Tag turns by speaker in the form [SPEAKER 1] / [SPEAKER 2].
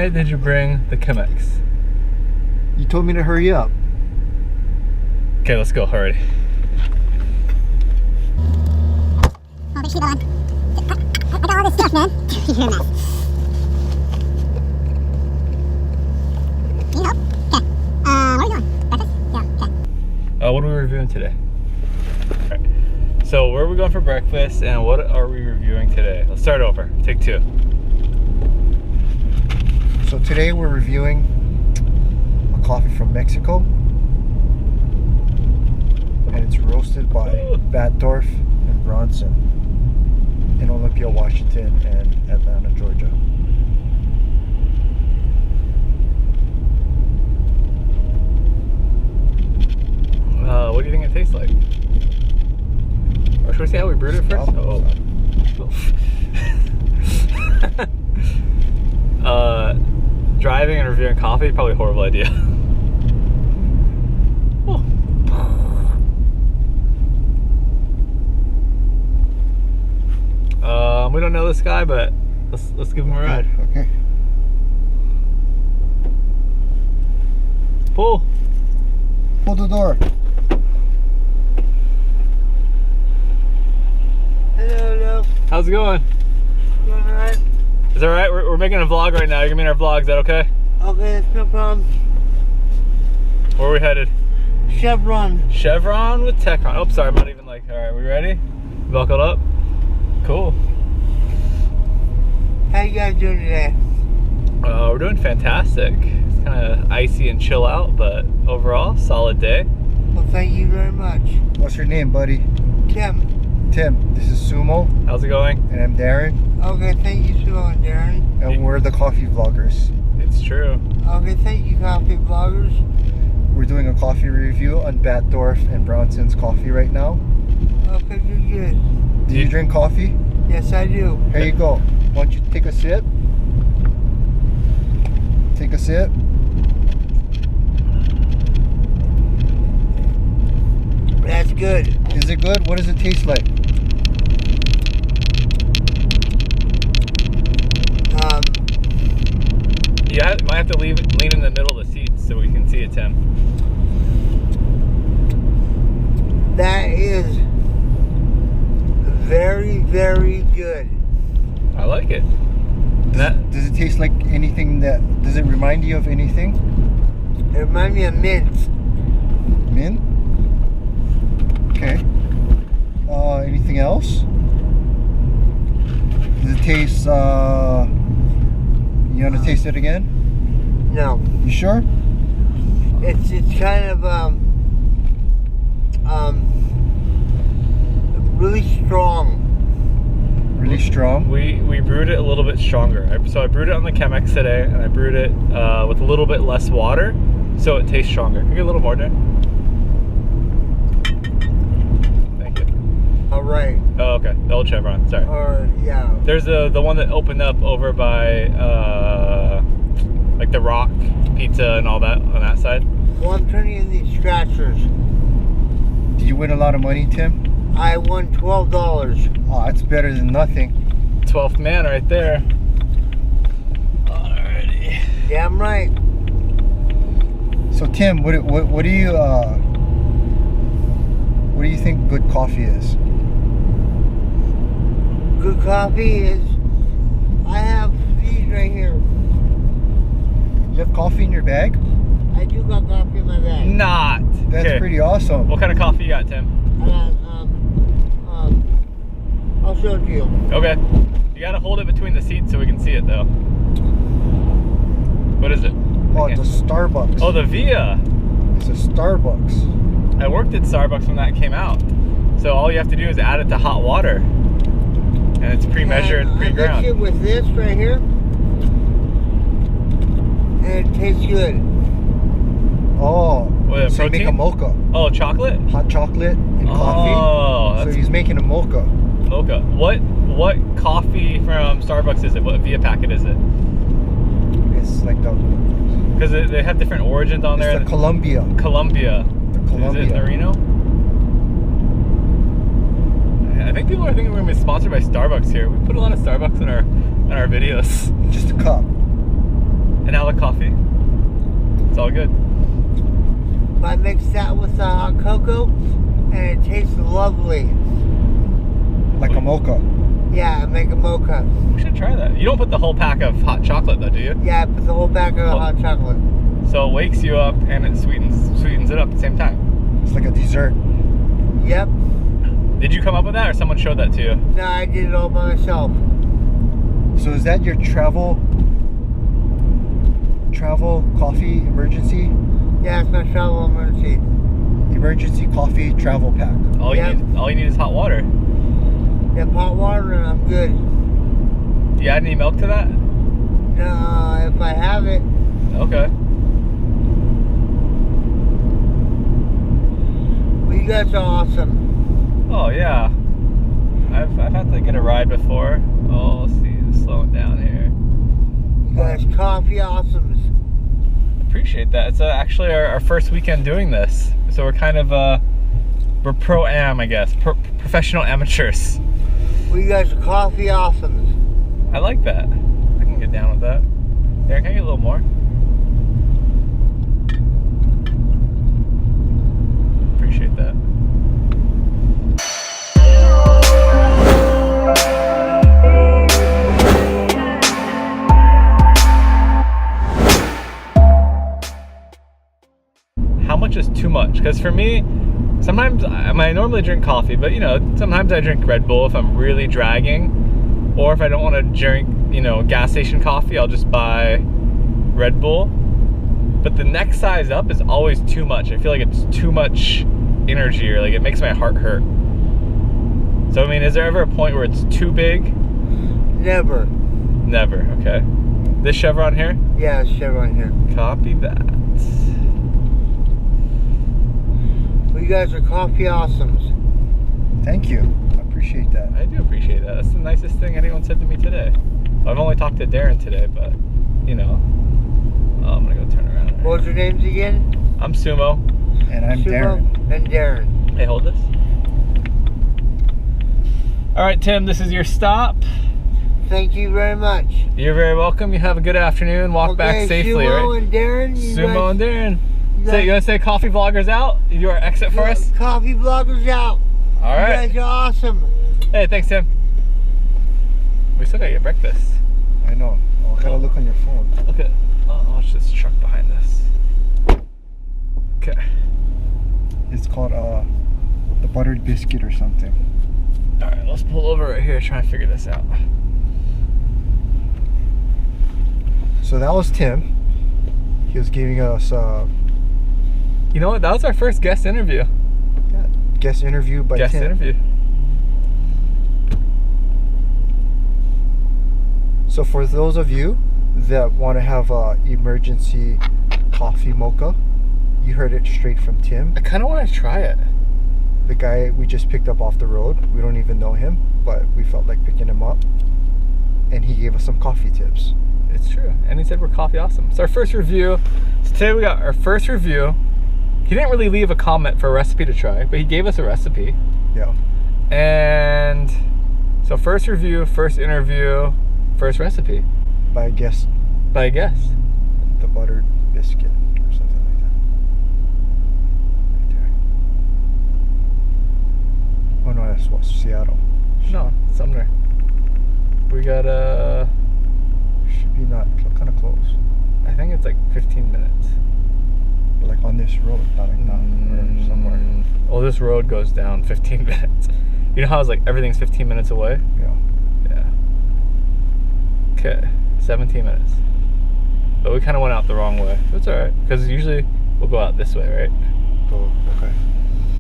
[SPEAKER 1] Why did you bring the Chemex?
[SPEAKER 2] You told me to hurry up.
[SPEAKER 1] Okay, let's go. Hurry.
[SPEAKER 3] Oh, there's people on. I got all this stuff, man. You're a mess. Need help? Okay. What are you doing? Breakfast? Yeah, okay.
[SPEAKER 1] What are we reviewing today? Alright. So, where are we going for breakfast and what are we reviewing today? Let's start over. Take two.
[SPEAKER 2] So today we're reviewing a coffee from Mexico. And it's roasted by Batdorf and Bronson in Olympia, Washington and Atlanta, Georgia.
[SPEAKER 1] What do you think it tastes like? Or should we see how we brewed it first? Oh. Driving and reviewing coffee, probably a horrible idea. Oh. We don't know this guy, but let's give him a ride.
[SPEAKER 2] Okay.
[SPEAKER 1] Pull
[SPEAKER 2] the door.
[SPEAKER 4] Hello.
[SPEAKER 1] How's it going?
[SPEAKER 4] Going alright?
[SPEAKER 1] Is that right? We're making a vlog right now. You're gonna be in our vlog. Is that okay?
[SPEAKER 4] Okay, it's no problem.
[SPEAKER 1] Where are we headed?
[SPEAKER 4] Chevron.
[SPEAKER 1] Chevron with Techron. Oh, sorry, I'm not even like. All right, we ready? Buckled up. Cool.
[SPEAKER 4] How you guys doing today?
[SPEAKER 1] We're doing fantastic. It's kind of icy and chill out, but overall, solid day.
[SPEAKER 4] Well, thank you very much.
[SPEAKER 2] What's your name, buddy?
[SPEAKER 4] Tim.
[SPEAKER 2] Tim. This is Sumo.
[SPEAKER 1] How's it going?
[SPEAKER 2] And I'm Darren.
[SPEAKER 4] Okay, thank you so much, Darren.
[SPEAKER 2] And we're the coffee vloggers.
[SPEAKER 1] It's true.
[SPEAKER 4] Okay, thank you, coffee vloggers.
[SPEAKER 2] We're doing a coffee review on Batdorf and Bronson's coffee right now.
[SPEAKER 4] Okay, good.
[SPEAKER 2] Do you drink coffee?
[SPEAKER 4] Yes, I do.
[SPEAKER 2] Here you go. Why don't you take a sip? Take a sip.
[SPEAKER 4] That's good.
[SPEAKER 2] Is it good? What does it taste like?
[SPEAKER 1] You might have to lean in the middle of the seat so we can see it, Tim.
[SPEAKER 4] That is very, very good.
[SPEAKER 1] I like it.
[SPEAKER 2] Does it taste like anything does it remind you of anything?
[SPEAKER 4] It reminds me of mint.
[SPEAKER 2] Mint? Okay. Anything else? Does it taste, you want to taste it again?
[SPEAKER 4] No.
[SPEAKER 2] You sure?
[SPEAKER 4] It's kind of, really strong.
[SPEAKER 2] Really strong?
[SPEAKER 1] We brewed it a little bit stronger. So I brewed it on the Chemex today, and I brewed it with a little bit less water, so it tastes stronger. Can you get a little more, Dan? Thank you.
[SPEAKER 4] All right.
[SPEAKER 1] Oh, okay. The old Chevron. Sorry.
[SPEAKER 4] Yeah.
[SPEAKER 1] There's the one that opened up over by like the Rock Pizza and all that on that side.
[SPEAKER 4] Well, I'm turning in these scratchers.
[SPEAKER 2] Did you win a lot of money, Tim?
[SPEAKER 4] I won $12.
[SPEAKER 2] Oh, that's better than nothing.
[SPEAKER 1] 12th man right there. Alrighty.
[SPEAKER 4] Damn right.
[SPEAKER 2] So Tim, what do you think good coffee is?
[SPEAKER 4] Good coffee is, I have these right here.
[SPEAKER 2] You have coffee in your bag?
[SPEAKER 4] I do got coffee in my bag.
[SPEAKER 1] Not.
[SPEAKER 2] That's
[SPEAKER 1] Okay.
[SPEAKER 2] pretty awesome.
[SPEAKER 1] What kind of coffee you got, Tim?
[SPEAKER 4] I'll show it to you.
[SPEAKER 1] Okay. You gotta hold it between the seats so we can see it though. What is it?
[SPEAKER 2] Oh, it's a Starbucks.
[SPEAKER 1] Oh, the Via.
[SPEAKER 2] It's a Starbucks.
[SPEAKER 1] I worked at Starbucks when that came out. So all you have to do is add it to hot water. And it's pre-measured,
[SPEAKER 4] And
[SPEAKER 1] pre-ground.
[SPEAKER 4] I mix it with this right here. And it tastes good.
[SPEAKER 2] Oh,
[SPEAKER 1] What,
[SPEAKER 2] so you make a
[SPEAKER 1] protein?
[SPEAKER 2] mocha.
[SPEAKER 1] Oh, chocolate?
[SPEAKER 2] Hot chocolate and coffee.
[SPEAKER 1] Oh,
[SPEAKER 2] So
[SPEAKER 1] that's
[SPEAKER 2] he's making a mocha.
[SPEAKER 1] mocha. What coffee from Starbucks is it? What Via packet is it?
[SPEAKER 2] It's like the
[SPEAKER 1] Because they have different origins on there.
[SPEAKER 2] It's the Colombia.
[SPEAKER 1] Colombia.
[SPEAKER 2] The Colombia.
[SPEAKER 1] Is it Norino? I think people are thinking we're going to be sponsored by Starbucks here. We put a lot of Starbucks in our videos.
[SPEAKER 2] Just a cup.
[SPEAKER 1] And how the coffee? It's all good.
[SPEAKER 4] I mix that with the hot cocoa, and it tastes lovely.
[SPEAKER 2] Like a mocha.
[SPEAKER 4] Yeah, I make a mocha.
[SPEAKER 1] We should try that. You don't put the whole pack of hot chocolate though, do you?
[SPEAKER 4] Yeah, I put the whole bag of hot chocolate.
[SPEAKER 1] So it wakes you up and it sweetens it up at the same time.
[SPEAKER 2] It's like a dessert.
[SPEAKER 4] Yep.
[SPEAKER 1] Did you come up with that or someone showed that to you?
[SPEAKER 4] No, I did it all by myself.
[SPEAKER 2] So is that your travel coffee emergency?
[SPEAKER 4] Yeah, it's my travel emergency.
[SPEAKER 2] Emergency coffee travel pack.
[SPEAKER 1] All you need is hot water.
[SPEAKER 4] Yeah, hot water and I'm good.
[SPEAKER 1] You add any milk to that?
[SPEAKER 4] No, if I have it.
[SPEAKER 1] Okay.
[SPEAKER 4] Well, you guys are awesome.
[SPEAKER 1] Oh yeah. I've had to get a ride before. Oh, let's see, slow it down here.
[SPEAKER 4] You guys coffee awesomes.
[SPEAKER 1] Appreciate that. It's actually our first weekend doing this, so we're kind of we're pro-am, I guess, professional amateurs.
[SPEAKER 4] Well, you guys are coffee awesomes.
[SPEAKER 1] I like that. I can get down with that. There, can I get a little more? Appreciate that. How much is too much? Because for me, sometimes I normally drink coffee, but you know, sometimes I drink Red Bull if I'm really dragging, or if I don't want to drink, you know, gas station coffee, I'll just buy Red Bull. But the next size up is always too much. I feel like it's too much energy, or like it makes my heart hurt. So I mean, is there ever a point where it's too big?
[SPEAKER 4] Never.
[SPEAKER 1] Never. Okay. This chevron here?
[SPEAKER 4] Yeah, it's chevron here.
[SPEAKER 1] Copy that.
[SPEAKER 4] Well, you guys are coffee awesomes.
[SPEAKER 2] Thank you. I appreciate that.
[SPEAKER 1] I do appreciate that. That's the nicest thing anyone said to me today. I've only talked to Darren today, but you know. Oh, I'm gonna go turn around.
[SPEAKER 4] What was your names again?
[SPEAKER 1] I'm Sumo.
[SPEAKER 2] And I'm
[SPEAKER 4] Sumo
[SPEAKER 2] Darren.
[SPEAKER 4] and Darren.
[SPEAKER 1] Hey, hold this. All right, Tim, this is your stop.
[SPEAKER 4] Thank you very much.
[SPEAKER 1] You're very welcome. You have a good afternoon. Walk back safely,
[SPEAKER 4] Sumo
[SPEAKER 1] right?
[SPEAKER 4] and Darren.
[SPEAKER 1] Sumo and Darren.
[SPEAKER 4] you
[SPEAKER 1] So you gonna say coffee vloggers out? You do our exit for us?
[SPEAKER 4] Coffee vloggers out.
[SPEAKER 1] All right.
[SPEAKER 4] You guys are awesome.
[SPEAKER 1] Hey, thanks, Tim. We still gotta get breakfast.
[SPEAKER 2] I know. Oh, I gotta look on your phone.
[SPEAKER 1] Look at, watch this truck behind us. Okay.
[SPEAKER 2] It's called the buttered biscuit or something.
[SPEAKER 1] All right, let's pull over right here, try and figure this out.
[SPEAKER 2] So that was Tim. He was giving us
[SPEAKER 1] You know what? That was our first guest interview.
[SPEAKER 2] guest interview by
[SPEAKER 1] Guest
[SPEAKER 2] Tim.
[SPEAKER 1] interview.
[SPEAKER 2] So for those of you that want to have a emergency coffee mocha, you heard it straight from Tim.
[SPEAKER 1] I kind of want to try it.
[SPEAKER 2] The guy we just picked up off the road. We don't even know him, but we felt like picking him up. And he gave us some coffee tips.
[SPEAKER 1] It's true. And he said we're coffee awesome. It's our first review. So today we got our first review. He didn't really leave a comment for a recipe to try, but he gave us a recipe.
[SPEAKER 2] Yeah.
[SPEAKER 1] And so first review, first interview, first recipe.
[SPEAKER 2] By a guest.
[SPEAKER 1] By a guest.
[SPEAKER 2] The buttered biscuit or something like that. Right there. Oh no, that's what, Seattle.
[SPEAKER 1] No, Sumner. We got
[SPEAKER 2] Should be not kind of close.
[SPEAKER 1] I think it's like 15 minutes.
[SPEAKER 2] But like on this road, not like that or somewhere.
[SPEAKER 1] Well, this road goes down 15 minutes. You know how it's like everything's 15 minutes away?
[SPEAKER 2] Yeah.
[SPEAKER 1] Yeah. Okay, 17 minutes. But we kind of went out the wrong way. It's alright, because usually we'll go out this way, right?
[SPEAKER 2] Oh, okay.